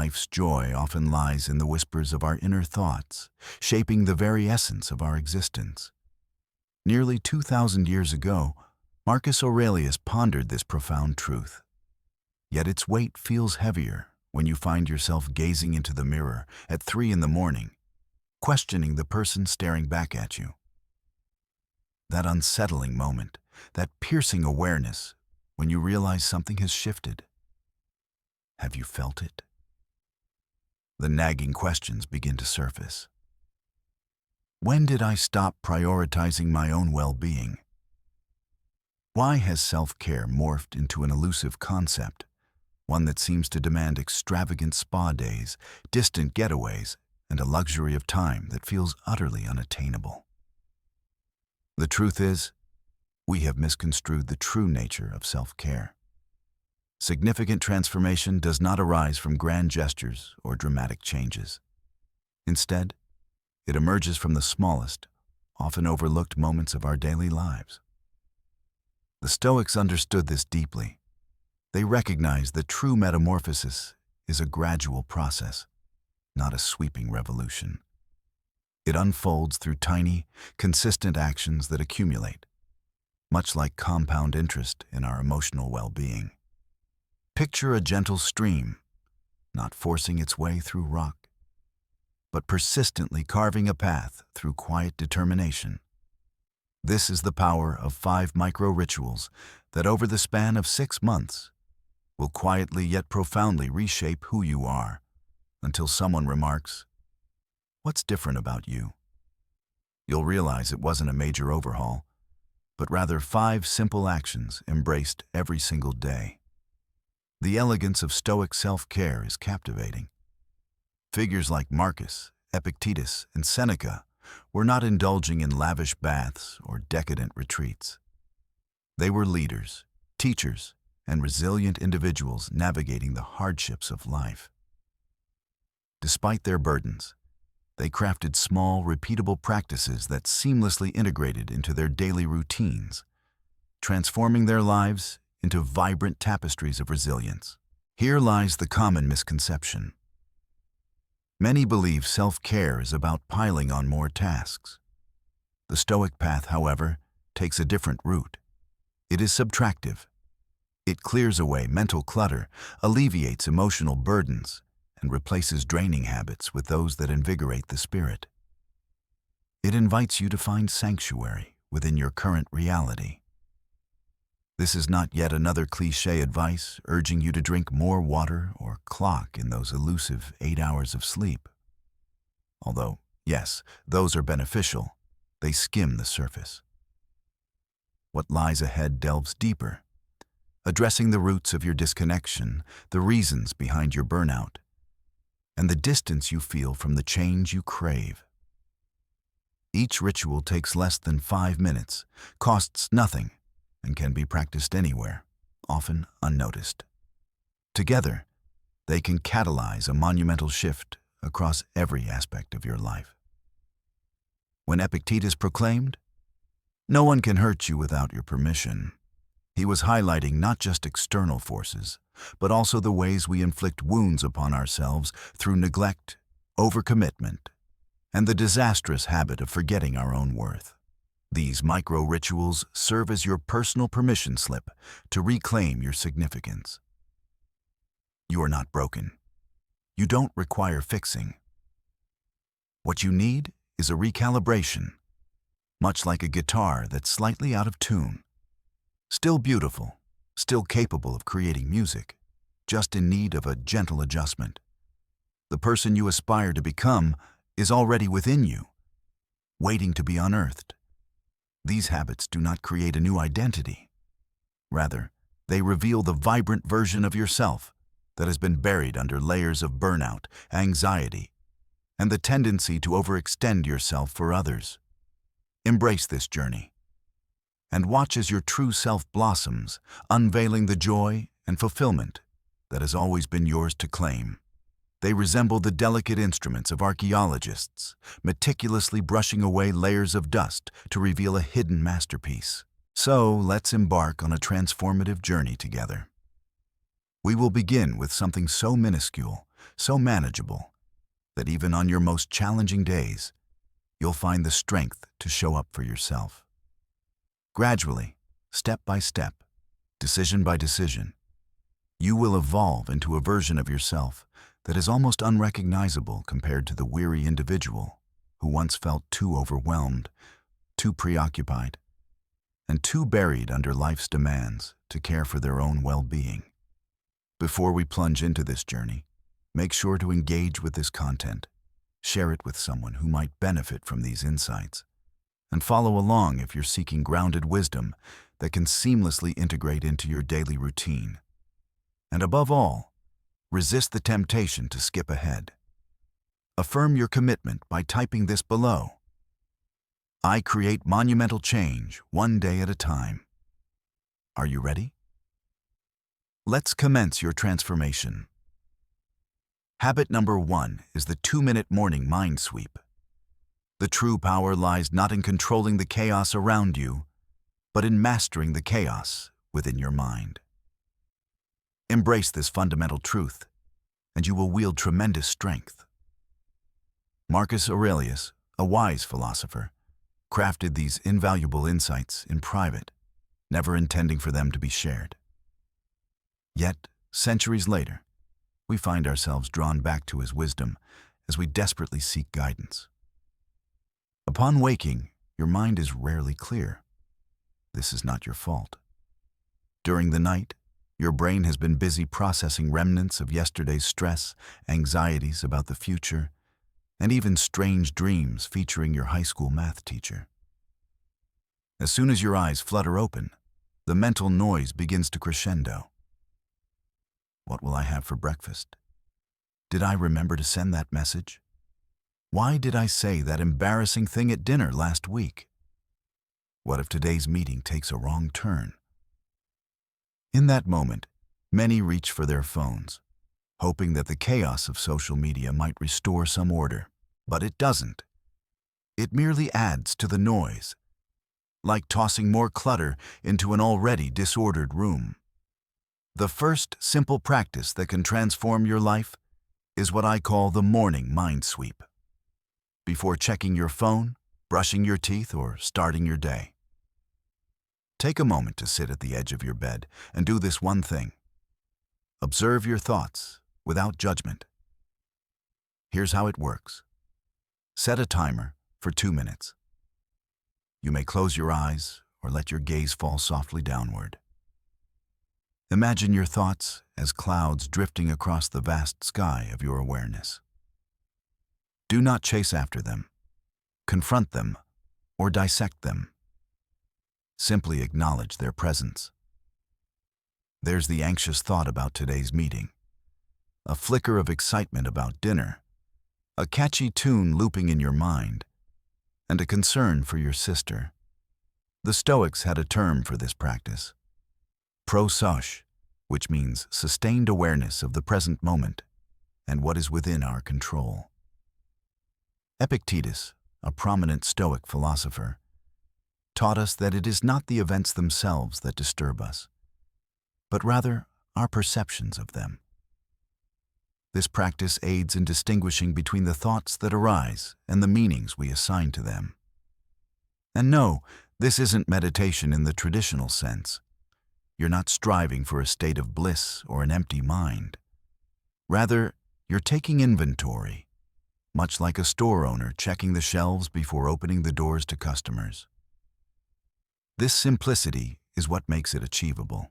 life's joy often lies in the whispers of our inner thoughts, shaping the very essence of our existence. Nearly 2,000 years ago, Marcus Aurelius pondered this profound truth. Yet its weight feels heavier when you find yourself gazing into the mirror at 3 in the morning, questioning the person staring back at you. That unsettling moment, that piercing awareness when you realize something has shifted. Have you felt it? The nagging questions begin to surface. When did I stop prioritizing my own well-being? Why has self-care morphed into an elusive concept, one that seems to demand extravagant spa days, distant getaways, and a luxury of time that feels utterly unattainable? The truth is, we have misconstrued the true nature of self-care. Significant transformation does not arise from grand gestures or dramatic changes. Instead, it emerges from the smallest, often overlooked moments of our daily lives. The Stoics understood this deeply. They recognized that true metamorphosis is a gradual process, not a sweeping revolution. It unfolds through tiny, consistent actions that accumulate, much like compound interest in our emotional well-being. Picture a gentle stream, not forcing its way through rock, but persistently carving a path through quiet determination. This is the power of 5 micro-rituals that over the span of 6 months will quietly yet profoundly reshape who you are until someone remarks, "What's different about you?" You'll realize it wasn't a major overhaul, but rather 5 simple actions embraced every single day. The elegance of Stoic self-care is captivating. Figures like Marcus, Epictetus, and Seneca were not indulging in lavish baths or decadent retreats. They were leaders, teachers, and resilient individuals navigating the hardships of life. Despite their burdens, they crafted small, repeatable practices that seamlessly integrated into their daily routines, transforming their lives into vibrant tapestries of resilience. Here lies the common misconception. Many believe self-care is about piling on more tasks. The Stoic path, however, takes a different route. It is subtractive. It clears away mental clutter, alleviates emotional burdens, and replaces draining habits with those that invigorate the spirit. It invites you to find sanctuary within your current reality. This is not yet another cliché advice urging you to drink more water or clock in those elusive 8 hours of sleep. Although, yes, those are beneficial, they skim the surface. What lies ahead delves deeper, addressing the roots of your disconnection, the reasons behind your burnout, and the distance you feel from the change you crave. Each ritual takes less than 5 minutes, costs nothing, and can be practiced anywhere, often unnoticed. Together, they can catalyze a monumental shift across every aspect of your life. When Epictetus proclaimed, "No one can hurt you without your permission," he was highlighting not just external forces, but also the ways we inflict wounds upon ourselves through neglect, overcommitment, and the disastrous habit of forgetting our own worth. These micro-rituals serve as your personal permission slip to reclaim your significance. You are not broken. You don't require fixing. What you need is a recalibration, much like a guitar that's slightly out of tune. Still beautiful, still capable of creating music, just in need of a gentle adjustment. The person you aspire to become is already within you, waiting to be unearthed. These habits do not create a new identity. Rather, they reveal the vibrant version of yourself that has been buried under layers of burnout, anxiety, and the tendency to overextend yourself for others. Embrace this journey, and watch as your true self blossoms, unveiling the joy and fulfillment that has always been yours to claim. They resemble the delicate instruments of archaeologists, meticulously brushing away layers of dust to reveal a hidden masterpiece. So, let's embark on a transformative journey together. We will begin with something so minuscule so manageable, that even on your most challenging days, you'll find the strength to show up for yourself. Gradually, step by step, decision by decision, you will evolve into a version of yourself that is almost unrecognizable compared to the weary individual who once felt too overwhelmed, too preoccupied, and too buried under life's demands to care for their own well-being. Before we plunge into this journey, make sure to engage with this content, share it with someone who might benefit from these insights, and follow along if you're seeking grounded wisdom that can seamlessly integrate into your daily routine. And above all, resist the temptation to skip ahead. Affirm your commitment by typing this below. I create monumental change one day at a time. Are you ready? Let's commence your transformation. Habit number 1 is the 2-minute morning mind sweep. The true power lies not in controlling the chaos around you, but in mastering the chaos within your mind. Embrace this fundamental truth, and you will wield tremendous strength. Marcus Aurelius, a wise philosopher, crafted these invaluable insights in private, never intending for them to be shared. Yet, centuries later, we find ourselves drawn back to his wisdom as we desperately seek guidance. Upon waking, your mind is rarely clear. This is not your fault. During the night, your brain has been busy processing remnants of yesterday's stress, anxieties about the future, and even strange dreams featuring your high school math teacher. As soon as your eyes flutter open, the mental noise begins to crescendo. What will I have for breakfast? Did I remember to send that message? Why did I say that embarrassing thing at dinner last week? What if today's meeting takes a wrong turn? In that moment, many reach for their phones, hoping that the chaos of social media might restore some order. But it doesn't. It merely adds to the noise, like tossing more clutter into an already disordered room. The first simple practice that can transform your life is what I call the morning mind sweep. Before checking your phone, brushing your teeth, or starting your day, take a moment to sit at the edge of your bed and do this one thing. Observe your thoughts without judgment. Here's how it works. Set a timer for 2 minutes. You may close your eyes or let your gaze fall softly downward. Imagine your thoughts as clouds drifting across the vast sky of your awareness. Do not chase after them, confront them, or dissect them. Simply acknowledge their presence. There's the anxious thought about today's meeting, a flicker of excitement about dinner, a catchy tune looping in your mind, and a concern for your sister. The Stoics had a term for this practice, prosoch, which means sustained awareness of the present moment and what is within our control. Epictetus, a prominent Stoic philosopher, taught us that it is not the events themselves that disturb us, but rather our perceptions of them. This practice aids in distinguishing between the thoughts that arise and the meanings we assign to them. And no, this isn't meditation in the traditional sense. You're not striving for a state of bliss or an empty mind. Rather, you're taking inventory, much like a store owner checking the shelves before opening the doors to customers. This simplicity is what makes it achievable.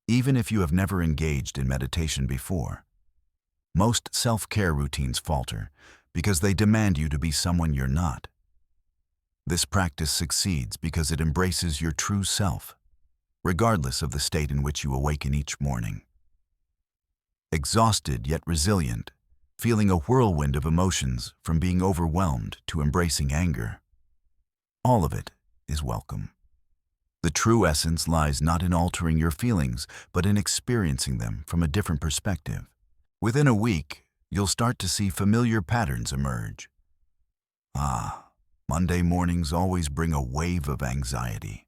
Even if you have never engaged in meditation before, most self-care routines falter because they demand you to be someone you're not. This practice succeeds because it embraces your true self, regardless of the state in which you awaken each morning. Exhausted yet resilient, feeling a whirlwind of emotions from being overwhelmed to embracing anger. All of it is welcome. The true essence lies not in altering your feelings, but in experiencing them from a different perspective. Within a week, you'll start to see familiar patterns emerge. Monday mornings always bring a wave of anxiety.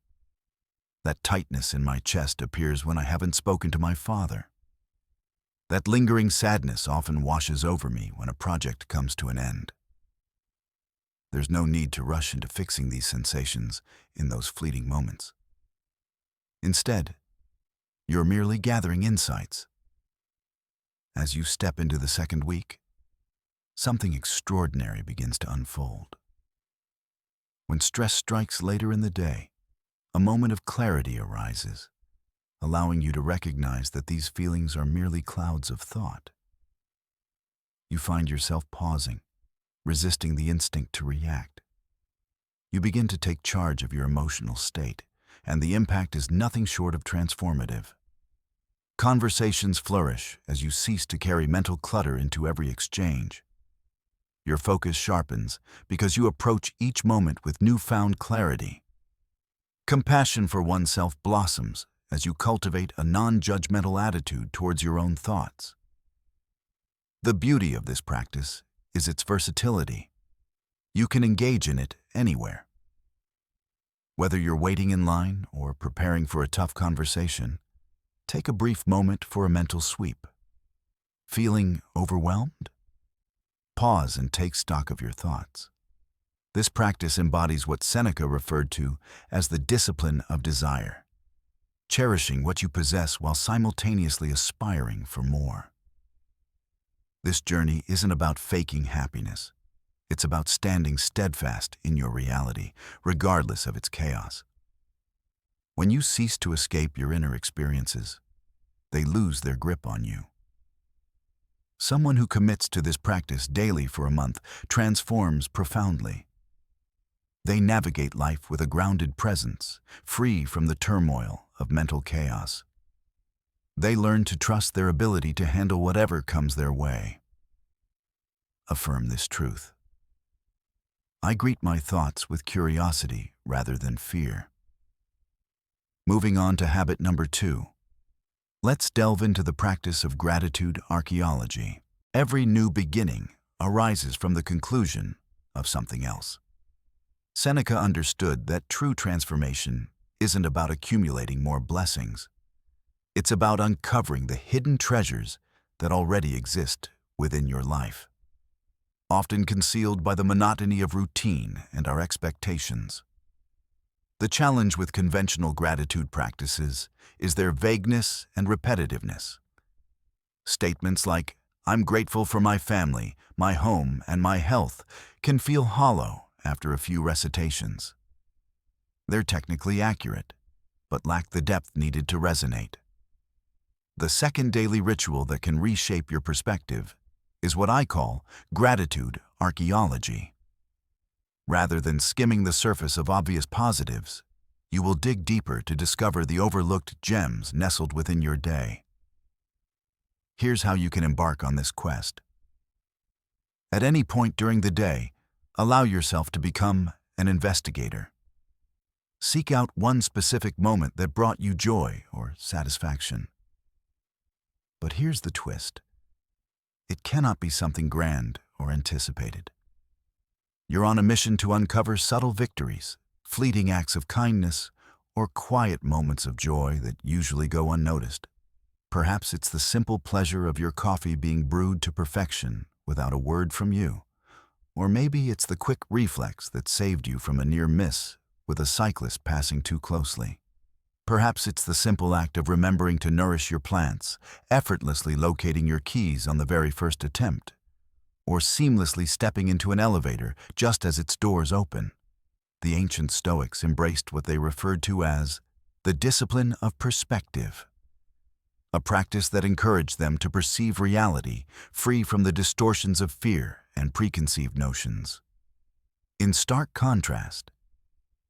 That tightness in my chest appears when I haven't spoken to my father. That lingering sadness often washes over me when a project comes to an end. There's no need to rush into fixing these sensations in those fleeting moments. Instead, you're merely gathering insights. As you step into the second week, something extraordinary begins to unfold. When stress strikes later in the day, a moment of clarity arises, allowing you to recognize that these feelings are merely clouds of thought. You find yourself pausing, resisting the instinct to react. You begin to take charge of your emotional state, and the impact is nothing short of transformative. Conversations flourish as you cease to carry mental clutter into every exchange. Your focus sharpens because you approach each moment with newfound clarity. Compassion for oneself blossoms as you cultivate a non-judgmental attitude towards your own thoughts. The beauty of this practice is its versatility. You can engage in it anywhere. Whether you're waiting in line or preparing for a tough conversation, take a brief moment for a mental sweep. Feeling overwhelmed? Pause and take stock of your thoughts. This practice embodies what Seneca referred to as the discipline of desire, cherishing what you possess while simultaneously aspiring for more. This journey isn't about faking happiness. It's about standing steadfast in your reality, regardless of its chaos. When you cease to escape your inner experiences, they lose their grip on you. Someone who commits to this practice daily for a month transforms profoundly. They navigate life with a grounded presence, free from the turmoil of mental chaos. They learn to trust their ability to handle whatever comes their way. Affirm this truth. I greet my thoughts with curiosity rather than fear. Moving on to habit number 2. Let's delve into the practice of gratitude archaeology. Every new beginning arises from the conclusion of something else. Seneca understood that true transformation isn't about accumulating more blessings. It's about uncovering the hidden treasures that already exist within your life, often concealed by the monotony of routine and our expectations. The challenge with conventional gratitude practices is their vagueness and repetitiveness. Statements like, "I'm grateful for my family, my home, and my health," can feel hollow after a few recitations. They're technically accurate, but lack the depth needed to resonate. The second daily ritual that can reshape your perspective is what I call gratitude archaeology. Rather than skimming the surface of obvious positives, you will dig deeper to discover the overlooked gems nestled within your day. Here's how you can embark on this quest. At any point during the day, allow yourself to become an investigator. Seek out one specific moment that brought you joy or satisfaction. But here's the twist. It cannot be something grand or anticipated. You're on a mission to uncover subtle victories, fleeting acts of kindness, or quiet moments of joy that usually go unnoticed. Perhaps it's the simple pleasure of your coffee being brewed to perfection without a word from you. Or maybe it's the quick reflex that saved you from a near miss with a cyclist passing too closely. Perhaps it's the simple act of remembering to nourish your plants, effortlessly locating your keys on the very first attempt, or seamlessly stepping into an elevator just as its doors open. The ancient Stoics embraced what they referred to as the discipline of perspective, a practice that encouraged them to perceive reality free from the distortions of fear and preconceived notions. In stark contrast,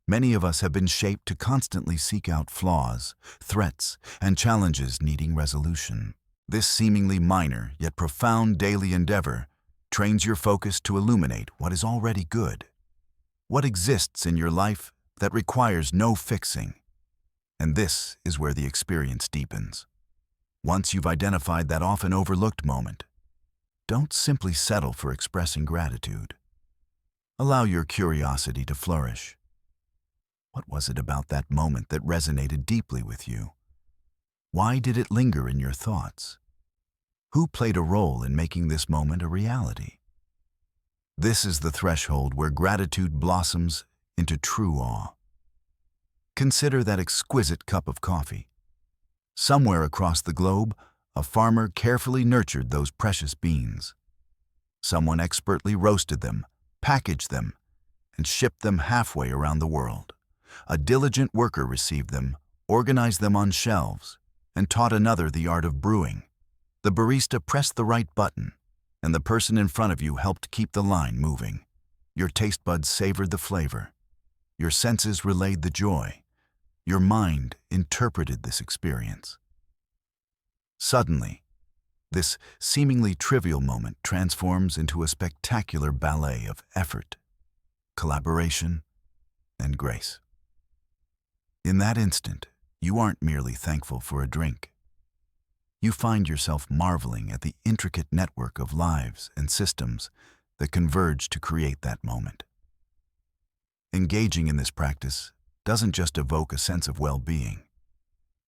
many of us have been shaped to constantly seek out flaws, threats, and challenges needing resolution. This seemingly minor yet profound daily endeavor trains your focus to illuminate what is already good, what exists in your life that requires no fixing. And this is where the experience deepens. Once you've identified that often overlooked moment, don't simply settle for expressing gratitude. Allow your curiosity to flourish. What was it about that moment that resonated deeply with you? Why did it linger in your thoughts? Who played a role in making this moment a reality? This is the threshold where gratitude blossoms into true awe. Consider that exquisite cup of coffee. Somewhere across the globe, a farmer carefully nurtured those precious beans. Someone expertly roasted them, packaged them, and shipped them halfway around the world. A diligent worker received them, organized them on shelves, and taught another the art of brewing. The barista pressed the right button, and the person in front of you helped keep the line moving. Your taste buds savored the flavor. Your senses relayed the joy. Your mind interpreted this experience. Suddenly, this seemingly trivial moment transforms into a spectacular ballet of effort, collaboration, and grace. In that instant, you aren't merely thankful for a drink. You find yourself marveling at the intricate network of lives and systems that converge to create that moment. Engaging in this practice doesn't just evoke a sense of well-being,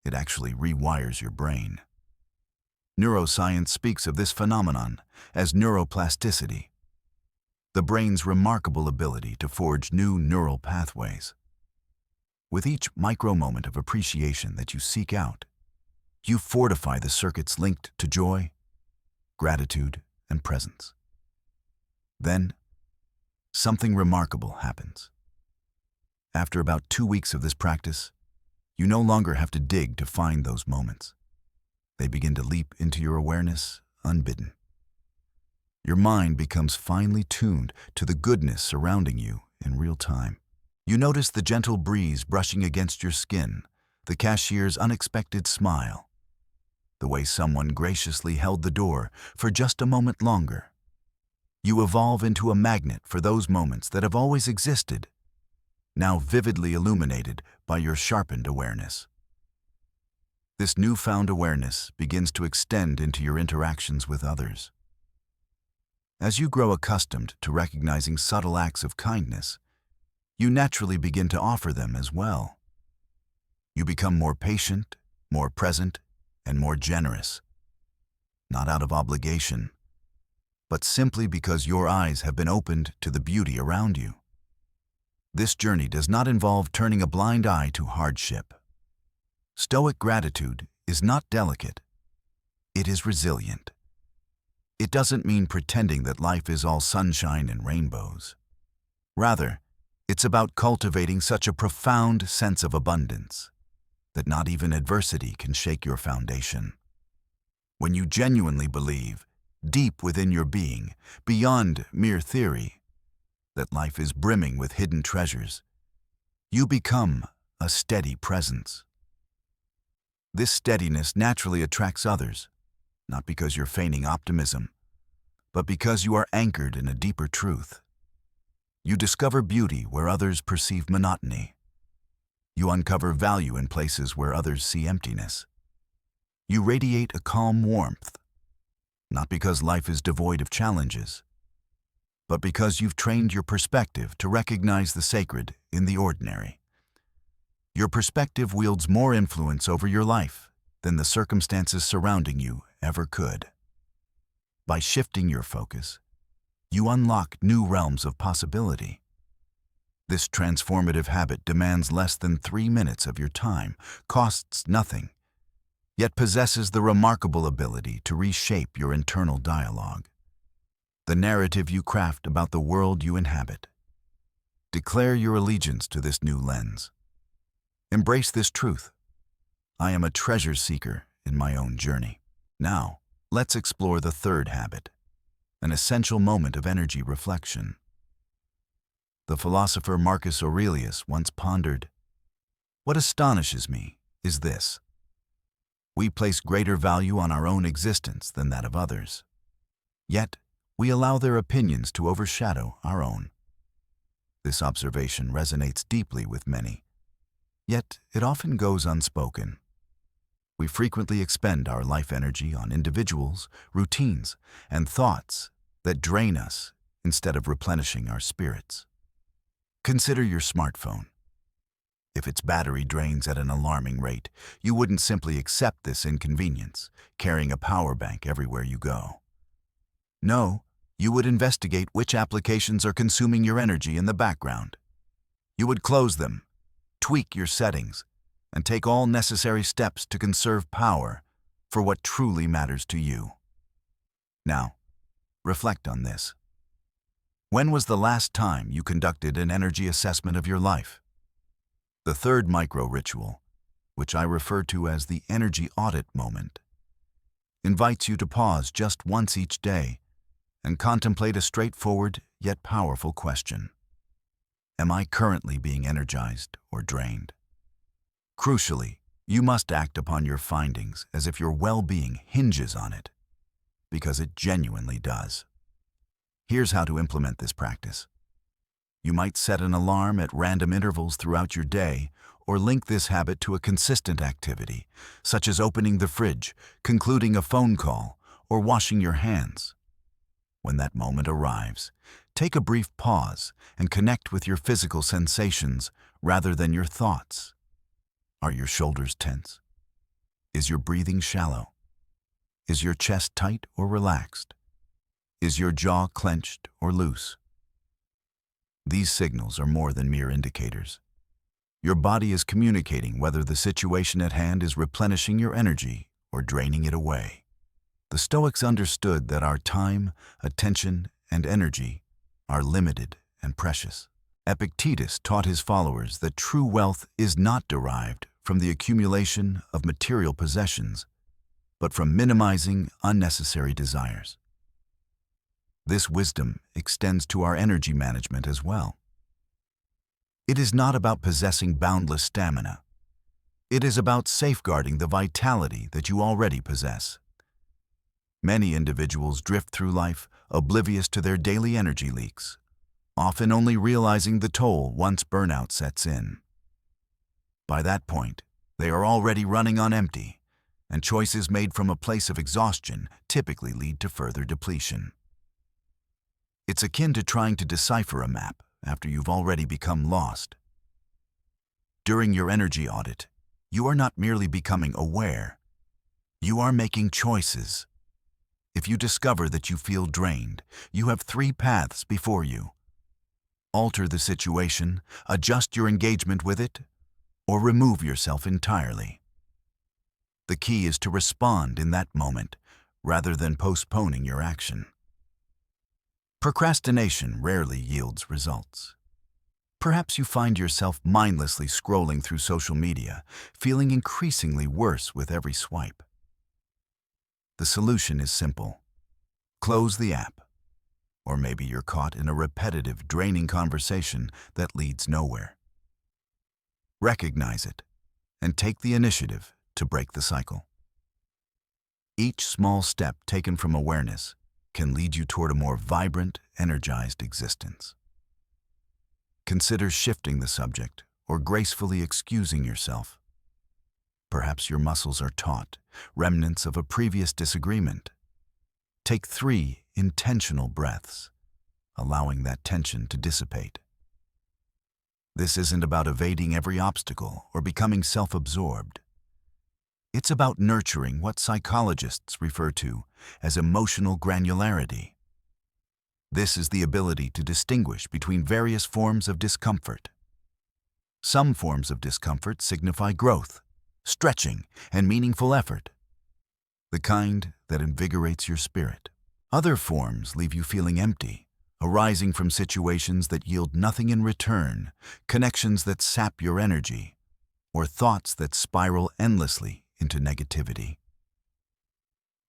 it actually rewires your brain. Neuroscience speaks of this phenomenon as neuroplasticity, the brain's remarkable ability to forge new neural pathways. With each micro-moment of appreciation that you seek out, you fortify the circuits linked to joy, gratitude, and presence. Then, something remarkable happens. After about 2 weeks of this practice, you no longer have to dig to find those moments. They begin to leap into your awareness unbidden. Your mind becomes finely tuned to the goodness surrounding you in real time. You notice the gentle breeze brushing against your skin, the cashier's unexpected smile, the way someone graciously held the door for just a moment longer. You evolve into a magnet for those moments that have always existed, now vividly illuminated by your sharpened awareness. This newfound awareness begins to extend into your interactions with others. As you grow accustomed to recognizing subtle acts of kindness, you naturally begin to offer them as well. You become more patient, more present, and more generous, not out of obligation, but simply because your eyes have been opened to the beauty around you. This journey does not involve turning a blind eye to hardship. Stoic gratitude is not delicate. It is resilient. It doesn't mean pretending that life is all sunshine and rainbows. Rather, it's about cultivating such a profound sense of abundance that not even adversity can shake your foundation. When you genuinely believe, deep within your being, beyond mere theory, that life is brimming with hidden treasures, you become a steady presence. This steadiness naturally attracts others, not because you're feigning optimism, but because you are anchored in a deeper truth. You discover beauty where others perceive monotony. You uncover value in places where others see emptiness. You radiate a calm warmth, not because life is devoid of challenges, but because you've trained your perspective to recognize the sacred in the ordinary. Your perspective wields more influence over your life than the circumstances surrounding you ever could. By shifting your focus, you unlock new realms of possibility. This transformative habit demands less than 3 minutes of your time, costs nothing, yet possesses the remarkable ability to reshape your internal dialogue, the narrative you craft about the world you inhabit. Declare your allegiance to this new lens. Embrace this truth. I am a treasure seeker in my own journey. Now, let's explore the third habit, an essential moment of energy reflection. The philosopher Marcus Aurelius once pondered, "What astonishes me is this. We place greater value on our own existence than that of others. Yet, we allow their opinions to overshadow our own." This observation resonates deeply with many, yet it often goes unspoken. We frequently expend our life energy on individuals, routines, and thoughts that drain us instead of replenishing our spirits. Consider your smartphone. If its battery drains at an alarming rate, you wouldn't simply accept this inconvenience, carrying a power bank everywhere you go. No, you would investigate which applications are consuming your energy in the background. You would close them, tweak your settings, and take all necessary steps to conserve power for what truly matters to you. Now, reflect on this. When was the last time you conducted an energy assessment of your life? The third micro-ritual, which I refer to as the energy audit moment, invites you to pause just once each day and contemplate a straightforward yet powerful question. Am I currently being energized or drained? Crucially, you must act upon your findings as if your well-being hinges on it, because it genuinely does. Here's how to implement this practice. You might set an alarm at random intervals throughout your day, or link this habit to a consistent activity, such as opening the fridge, concluding a phone call, or washing your hands. When that moment arrives, take a brief pause and connect with your physical sensations rather than your thoughts. Are your shoulders tense? Is your breathing shallow? Is your chest tight or relaxed? Is your jaw clenched or loose? These signals are more than mere indicators. Your body is communicating whether the situation at hand is replenishing your energy or draining it away. The Stoics understood that our time, attention, and energy are limited and precious. Epictetus taught his followers that true wealth is not derived from the accumulation of material possessions, but from minimizing unnecessary desires. This wisdom extends to our energy management as well. It is not about possessing boundless stamina. It is about safeguarding the vitality that you already possess. Many individuals drift through life oblivious to their daily energy leaks, often only realizing the toll once burnout sets in. By that point, they are already running on empty, and choices made from a place of exhaustion typically lead to further depletion. It's akin to trying to decipher a map after you've already become lost. During your energy audit, you are not merely becoming aware, you are making choices. If you discover that you feel drained, you have 3 paths before you. Alter the situation, adjust your engagement with it, or remove yourself entirely. The key is to respond in that moment, rather than postponing your action. Procrastination rarely yields results. Perhaps you find yourself mindlessly scrolling through social media, feeling increasingly worse with every swipe. The solution is simple. Close the app. Or maybe you're caught in a repetitive, draining conversation that leads nowhere. Recognize it and take the initiative to break the cycle. Each small step taken from awareness can lead you toward a more vibrant, energized existence. Consider shifting the subject or gracefully excusing yourself. Perhaps your muscles are taut, remnants of a previous disagreement. Take 3 intentional breaths, allowing that tension to dissipate. This isn't about evading every obstacle or becoming self-absorbed. It's about nurturing what psychologists refer to as emotional granularity. This is the ability to distinguish between various forms of discomfort. Some forms of discomfort signify growth, stretching, and meaningful effort, the kind that invigorates your spirit. Other forms leave you feeling empty, arising from situations that yield nothing in return, connections that sap your energy, or thoughts that spiral endlessly into negativity.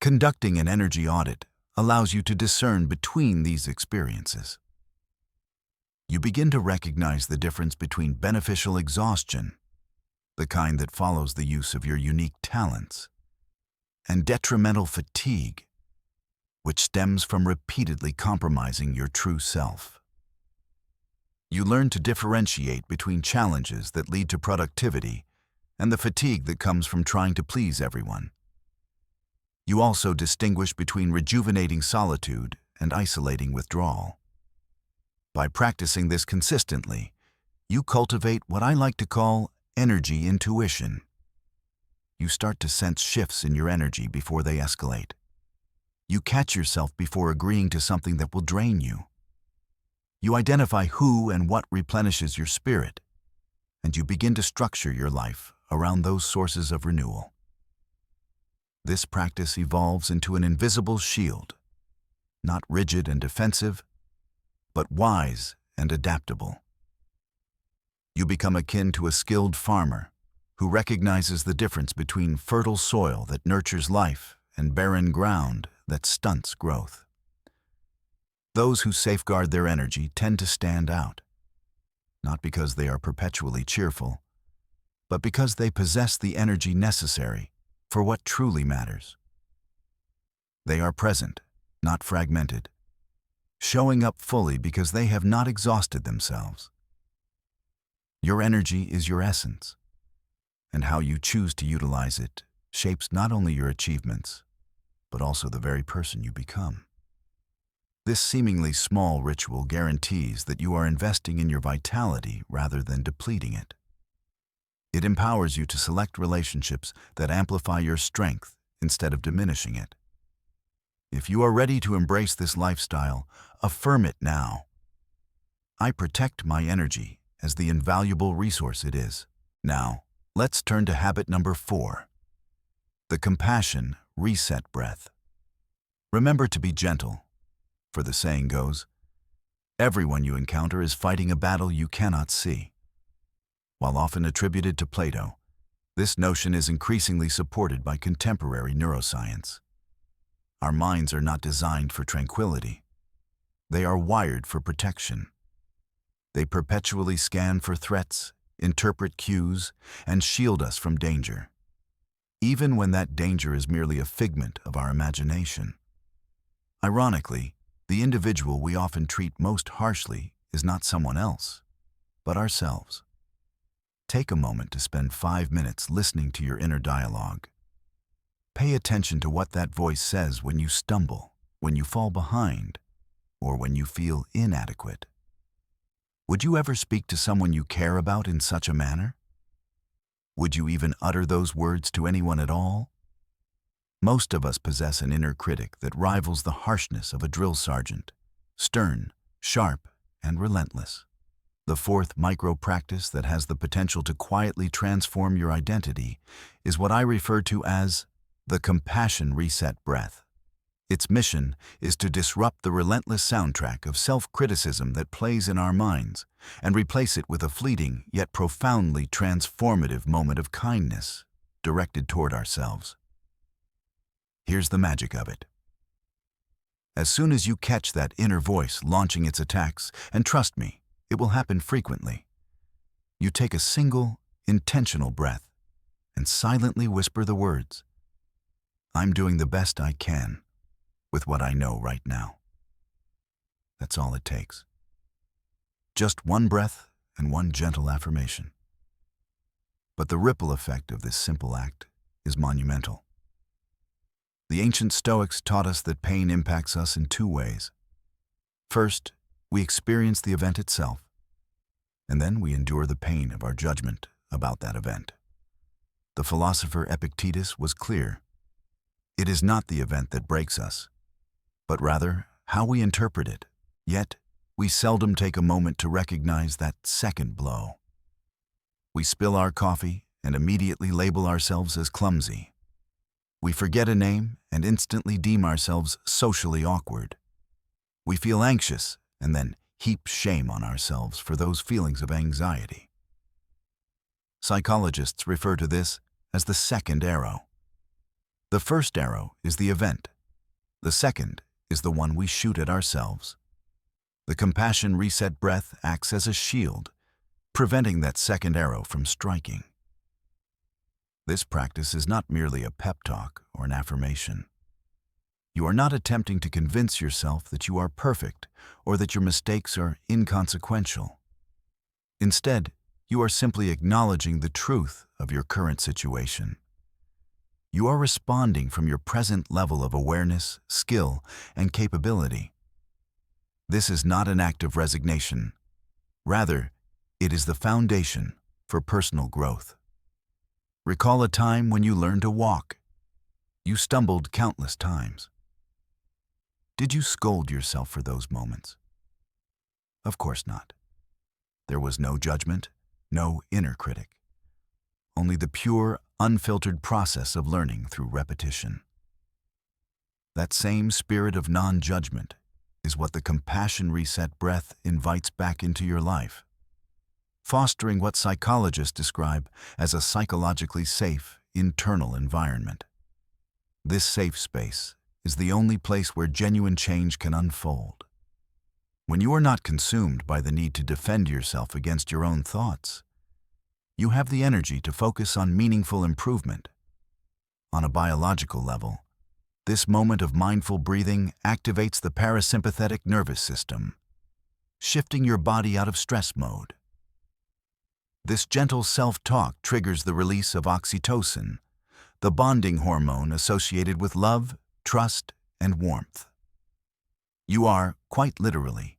Conducting an energy audit allows you to discern between these experiences. You begin to recognize the difference between beneficial exhaustion, the kind that follows the use of your unique talents, and detrimental fatigue, which stems from repeatedly compromising your true self. You learn to differentiate between challenges that lead to productivity and the fatigue that comes from trying to please everyone. You also distinguish between rejuvenating solitude and isolating withdrawal. By practicing this consistently, you cultivate what I like to call energy intuition. You start to sense shifts in your energy before they escalate. You catch yourself before agreeing to something that will drain you. You identify who and what replenishes your spirit, and you begin to structure your life around those sources of renewal. This practice evolves into an invisible shield, not rigid and defensive, but wise and adaptable. You become akin to a skilled farmer who recognizes the difference between fertile soil that nurtures life and barren ground that stunts growth. Those who safeguard their energy tend to stand out, not because they are perpetually cheerful, but because they possess the energy necessary for what truly matters. They are present, not fragmented, showing up fully because they have not exhausted themselves. Your energy is your essence, and how you choose to utilize it shapes not only your achievements, but also the very person you become. This seemingly small ritual guarantees that you are investing in your vitality rather than depleting it. It empowers you to select relationships that amplify your strength instead of diminishing it. If you are ready to embrace this lifestyle, affirm it now. I protect my energy as the invaluable resource it is. Now, let's turn to habit number 4, the compassion reset breath. Remember to be gentle, for the saying goes, everyone you encounter is fighting a battle you cannot see. While often attributed to Plato, this notion is increasingly supported by contemporary neuroscience. Our minds are not designed for tranquility. They are wired for protection. They perpetually scan for threats, interpret cues, and shield us from danger, even when that danger is merely a figment of our imagination. Ironically, the individual we often treat most harshly is not someone else, but ourselves. Take a moment to spend 5 minutes listening to your inner dialogue. Pay attention to what that voice says when you stumble, when you fall behind, or when you feel inadequate. Would you ever speak to someone you care about in such a manner? Would you even utter those words to anyone at all? Most of us possess an inner critic that rivals the harshness of a drill sergeant, stern, sharp, and relentless. The fourth micro-practice that has the potential to quietly transform your identity is what I refer to as the compassion reset breath. Its mission is to disrupt the relentless soundtrack of self-criticism that plays in our minds and replace it with a fleeting yet profoundly transformative moment of kindness directed toward ourselves. Here's the magic of it. As soon as you catch that inner voice launching its attacks, and trust me, it will happen frequently, you take a single, intentional breath and silently whisper the words, "I'm doing the best I can with what I know right now." That's all it takes. Just one breath and one gentle affirmation. But the ripple effect of this simple act is monumental. The ancient Stoics taught us that pain impacts us in 2 ways. First, we experience the event itself, and then we endure the pain of our judgment about that event. The philosopher Epictetus was clear. It is not the event that breaks us, but rather how we interpret it. Yet, we seldom take a moment to recognize that second blow. We spill our coffee and immediately label ourselves as clumsy. We forget a name and instantly deem ourselves socially awkward. We feel anxious and then heap shame on ourselves for those feelings of anxiety. Psychologists refer to this as the second arrow. The first arrow is the event. The second is the one we shoot at ourselves. The compassion reset breath acts as a shield, preventing that second arrow from striking. This practice is not merely a pep talk or an affirmation. You are not attempting to convince yourself that you are perfect or that your mistakes are inconsequential. Instead, you are simply acknowledging the truth of your current situation. You are responding from your present level of awareness, skill, and capability. This is not an act of resignation. Rather, it is the foundation for personal growth. Recall a time when you learned to walk. You stumbled countless times. Did you scold yourself for those moments? Of course not. There was no judgment, no inner critic. Only the pure, unfiltered process of learning through repetition. That same spirit of non-judgment is what the compassion reset breath invites back into your life, fostering what psychologists describe as a psychologically safe, internal environment. This safe space is the only place where genuine change can unfold. When you are not consumed by the need to defend yourself against your own thoughts, you have the energy to focus on meaningful improvement. On a biological level, this moment of mindful breathing activates the parasympathetic nervous system, shifting your body out of stress mode. This gentle self-talk triggers the release of oxytocin, the bonding hormone associated with love, trust, and warmth. You are, quite literally,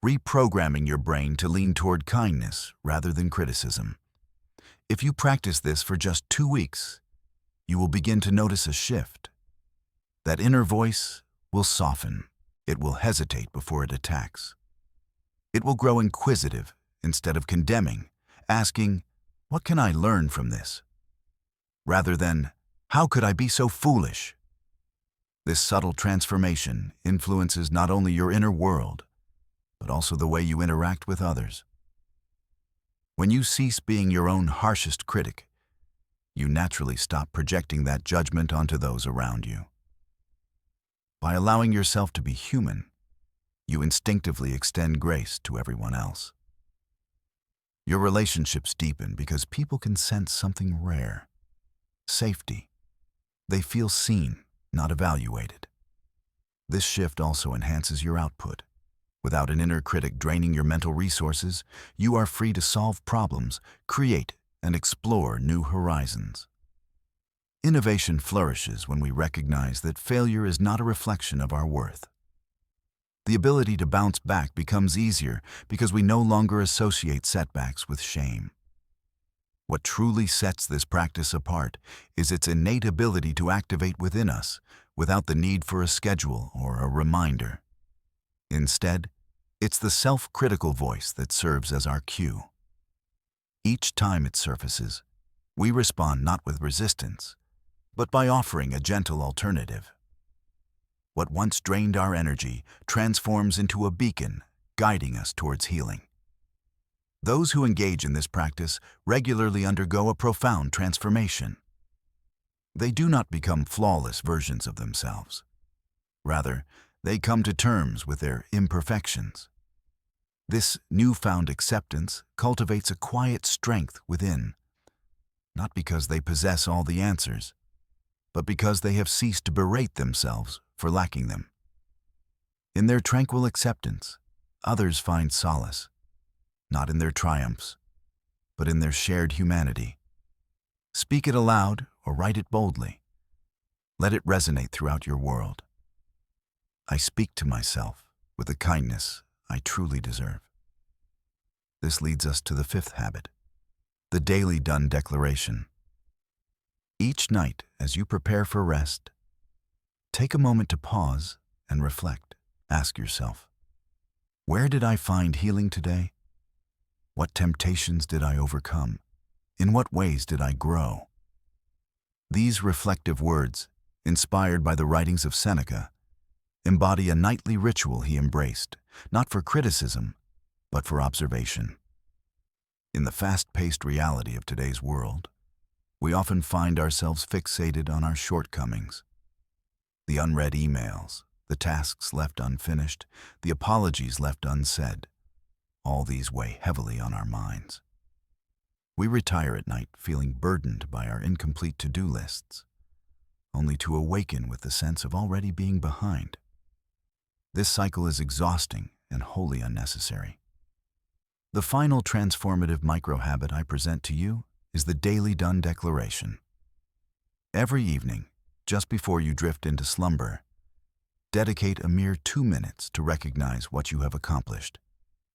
reprogramming your brain to lean toward kindness rather than criticism. If you practice this for just 2 weeks, you will begin to notice a shift. That inner voice will soften. It will hesitate before it attacks. It will grow inquisitive instead of condemning, asking, "What can I learn from this?" rather than, "How could I be so foolish?" This subtle transformation influences not only your inner world, but also the way you interact with others. When you cease being your own harshest critic, you naturally stop projecting that judgment onto those around you. By allowing yourself to be human, you instinctively extend grace to everyone else. Your relationships deepen because people can sense something rare: safety. They feel seen, not evaluated. This shift also enhances your output. Without an inner critic draining your mental resources, you are free to solve problems, create, and explore new horizons. Innovation flourishes when we recognize that failure is not a reflection of our worth. The ability to bounce back becomes easier because we no longer associate setbacks with shame. What truly sets this practice apart is its innate ability to activate within us without the need for a schedule or a reminder. Instead, it's the self-critical voice that serves as our cue. Each time it surfaces, we respond not with resistance, but by offering a gentle alternative. What once drained our energy transforms into a beacon, guiding us towards healing. Those who engage in this practice regularly undergo a profound transformation. They do not become flawless versions of themselves. Rather, they come to terms with their imperfections. This newfound acceptance cultivates a quiet strength within, not because they possess all the answers, but because they have ceased to berate themselves for lacking them. In their tranquil acceptance, others find solace, not in their triumphs, but in their shared humanity. Speak it aloud or write it boldly. Let it resonate throughout your world. I speak to myself with the kindness I truly deserve. This leads us to the 5th habit, the daily done declaration. Each night, as you prepare for rest, take a moment to pause and reflect. Ask yourself, where did I find healing today? What temptations did I overcome? In what ways did I grow? These reflective words, inspired by the writings of Seneca, embody a nightly ritual he embraced, not for criticism, but for observation. In the fast-paced reality of today's world, we often find ourselves fixated on our shortcomings. The unread emails, the tasks left unfinished, the apologies left unsaid, all these weigh heavily on our minds. We retire at night feeling burdened by our incomplete to-do lists, only to awaken with the sense of already being behind. This cycle is exhausting and wholly unnecessary. The final transformative micro-habit I present to you is the daily done declaration. Every evening, just before you drift into slumber, dedicate a mere 2 minutes to recognize what you have accomplished,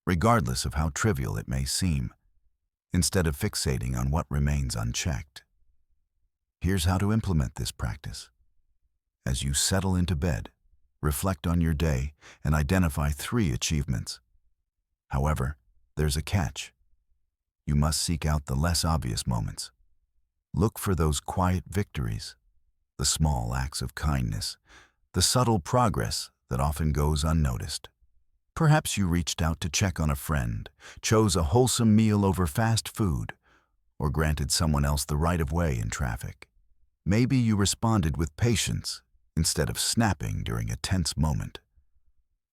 regardless of how trivial it may seem. instead of fixating on what remains unchecked. Here's how to implement this practice. As you settle into bed, reflect on your day and identify 3 achievements. However, there's a catch. You must seek out the less obvious moments. Look for those quiet victories, the small acts of kindness, the subtle progress that often goes unnoticed. Perhaps you reached out to check on a friend, chose a wholesome meal over fast food, or granted someone else the right of way in traffic. Maybe you responded with patience instead of snapping during a tense moment.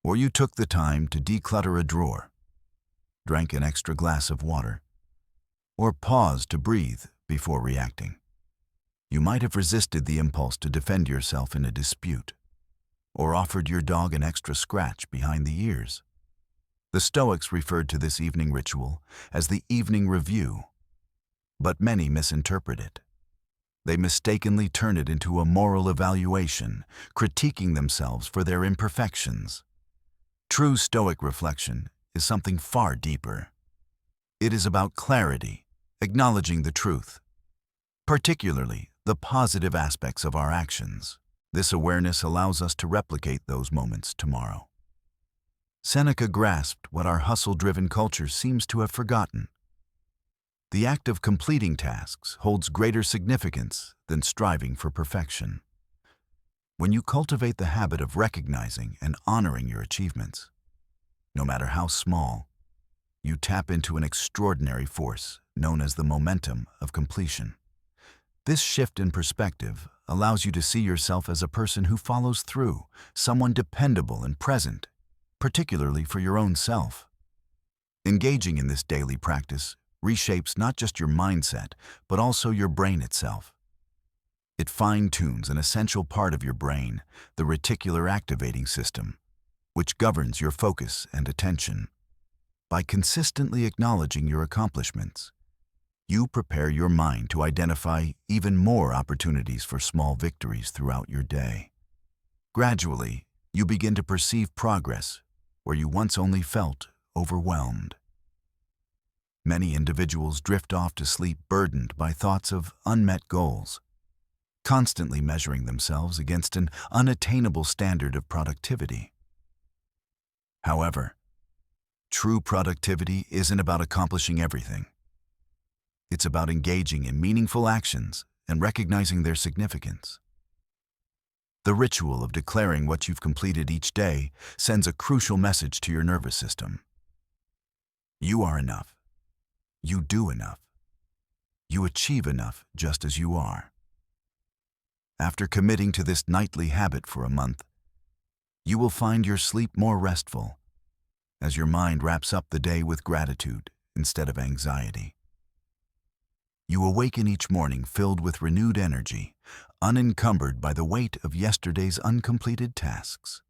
Or you took the time to declutter a drawer, drank an extra glass of water, or paused to breathe before reacting. You might have resisted the impulse to defend yourself in a dispute, or offered your dog an extra scratch behind the ears. The Stoics referred to this evening ritual as the evening review, but many misinterpret it. They mistakenly turn it into a moral evaluation, critiquing themselves for their imperfections. True Stoic reflection is something far deeper. It is about clarity, acknowledging the truth, particularly the positive aspects of our actions. This awareness allows us to replicate those moments tomorrow. Seneca grasped what our hustle-driven culture seems to have forgotten. The act of completing tasks holds greater significance than striving for perfection. When you cultivate the habit of recognizing and honoring your achievements, no matter how small, you tap into an extraordinary force known as the momentum of completion. This shift in perspective allows you to see yourself as a person who follows through, someone dependable and present, particularly for your own self. Engaging in this daily practice reshapes not just your mindset, but also your brain itself. It fine-tunes an essential part of your brain, the reticular activating system, which governs your focus and attention. By consistently acknowledging your accomplishments, you prepare your mind to identify even more opportunities for small victories throughout your day. Gradually, you begin to perceive progress where you once only felt overwhelmed. Many individuals drift off to sleep burdened by thoughts of unmet goals, constantly measuring themselves against an unattainable standard of productivity. However, true productivity isn't about accomplishing everything. It's about engaging in meaningful actions and recognizing their significance. The ritual of declaring what you've completed each day sends a crucial message to your nervous system. You are enough. You do enough. You achieve enough just as you are. After committing to this nightly habit for a month, you will find your sleep more restful, as your mind wraps up the day with gratitude instead of anxiety. You awaken each morning filled with renewed energy, unencumbered by the weight of yesterday's uncompleted tasks.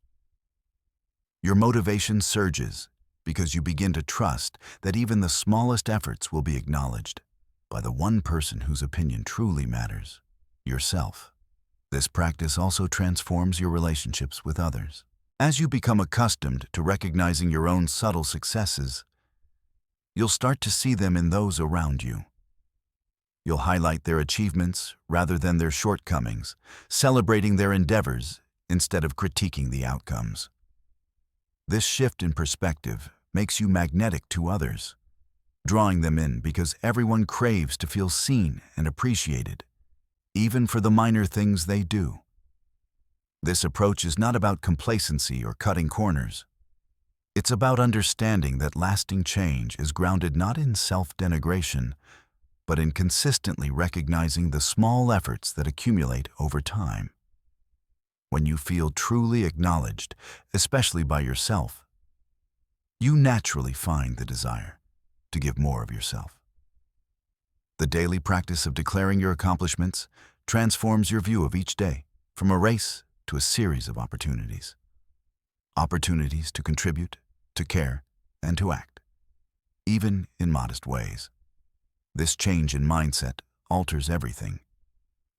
Your motivation surges because you begin to trust that even the smallest efforts will be acknowledged by the one person whose opinion truly matters, yourself. This practice also transforms your relationships with others. As you become accustomed to recognizing your own subtle successes, you'll start to see them in those around you. You'll highlight their achievements rather than their shortcomings, celebrating their endeavors instead of critiquing the outcomes. This shift in perspective makes you magnetic to others, drawing them in because everyone craves to feel seen and appreciated, even for the minor things they do. This approach is not about complacency or cutting corners. It's about understanding that lasting change is grounded not in self-denigration, but in consistently recognizing the small efforts that accumulate over time. When you feel truly acknowledged, especially by yourself, you naturally find the desire to give more of yourself. The daily practice of declaring your accomplishments transforms your view of each day from a race to a series of opportunities. Opportunities to contribute, to care, and to act, even in modest ways. This change in mindset alters everything.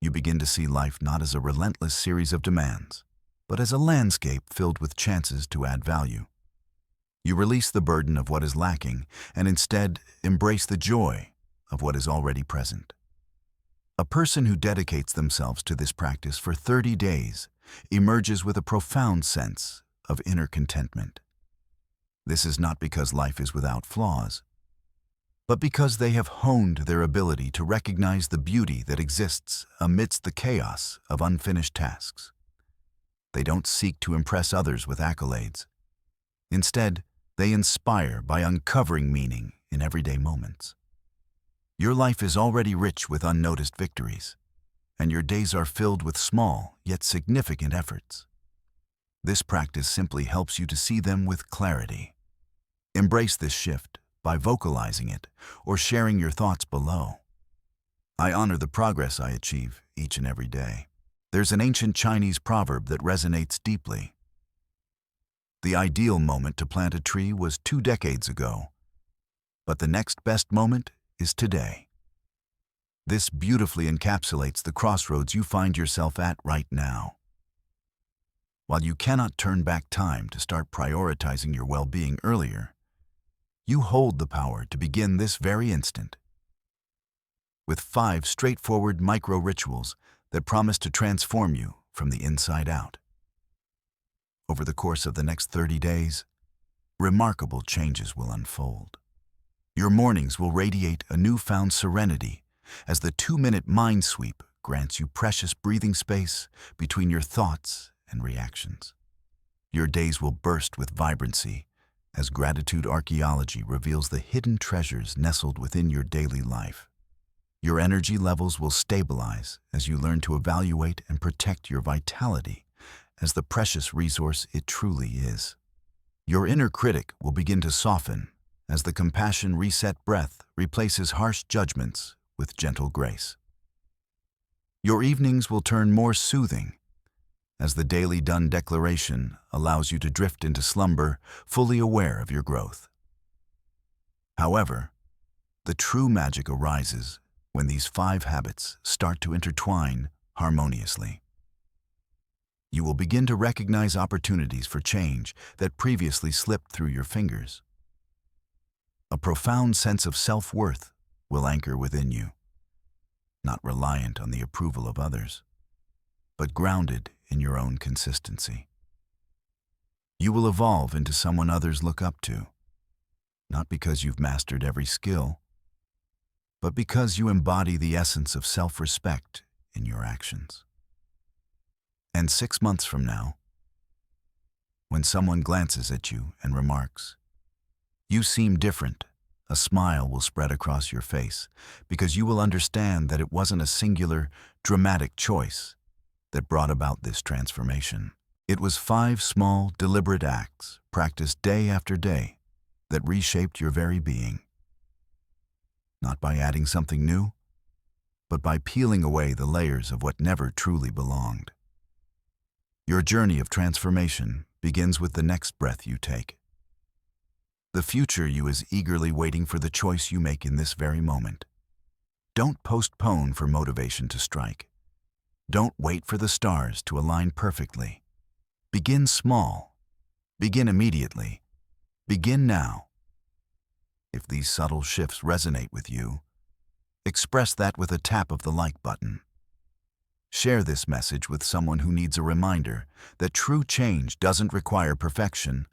You begin to see life not as a relentless series of demands, but as a landscape filled with chances to add value. You release the burden of what is lacking and instead embrace the joy of what is already present. A person who dedicates themselves to this practice for 30 days emerges with a profound sense of inner contentment. This is not because life is without flaws, but because they have honed their ability to recognize the beauty that exists amidst the chaos of unfinished tasks. They don't seek to impress others with accolades. Instead, they inspire by uncovering meaning in everyday moments. Your life is already rich with unnoticed victories, and your days are filled with small yet significant efforts. This practice simply helps you to see them with clarity. Embrace this shift by vocalizing it or sharing your thoughts below. I honor the progress I achieve each and every day. There's an ancient Chinese proverb that resonates deeply. The ideal moment to plant a tree was 2 decades ago, but the next best moment is today. This beautifully encapsulates the crossroads you find yourself at right now. While you cannot turn back time to start prioritizing your well-being earlier, you hold the power to begin this very instant. With 5 straightforward micro-rituals that promise to transform you from the inside out. Over the course of the next 30 days, remarkable changes will unfold. Your mornings will radiate a newfound serenity as the 2-minute mind sweep grants you precious breathing space between your thoughts and reactions. Your days will burst with vibrancy as gratitude archaeology reveals the hidden treasures nestled within your daily life. Your energy levels will stabilize as you learn to evaluate and protect your vitality as the precious resource it truly is. Your inner critic will begin to soften as the compassion reset breath replaces harsh judgments with gentle grace. Your evenings will turn more soothing as the daily done declaration allows you to drift into slumber, fully aware of your growth. However, the true magic arises when these 5 habits start to intertwine harmoniously. You will begin to recognize opportunities for change that previously slipped through your fingers. A profound sense of self-worth will anchor within you, not reliant on the approval of others, but grounded in your own consistency. You will evolve into someone others look up to, not because you've mastered every skill, but because you embody the essence of self-respect in your actions. And 6 months from now, when someone glances at you and remarks, "You seem different," a smile will spread across your face because you will understand that it wasn't a singular, dramatic choice that brought about this transformation. It was 5 small, deliberate acts practiced day after day that reshaped your very being. Not by adding something new, but by peeling away the layers of what never truly belonged. Your journey of transformation begins with the next breath you take. The future you is eagerly waiting for the choice you make in this very moment. Don't postpone for motivation to strike. Don't wait for the stars to align perfectly. Begin small. Begin immediately. Begin now. If these subtle shifts resonate with you, express that with a tap of the like button. Share this message with someone who needs a reminder that true change doesn't require perfection,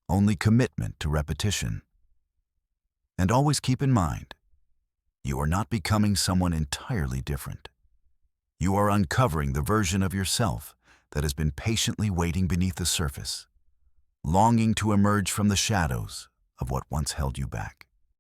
only commitment to repetition. And always keep in mind, you are not becoming someone entirely different. You are uncovering the version of yourself that has been patiently waiting beneath the surface, longing to emerge from the shadows of what once held you back.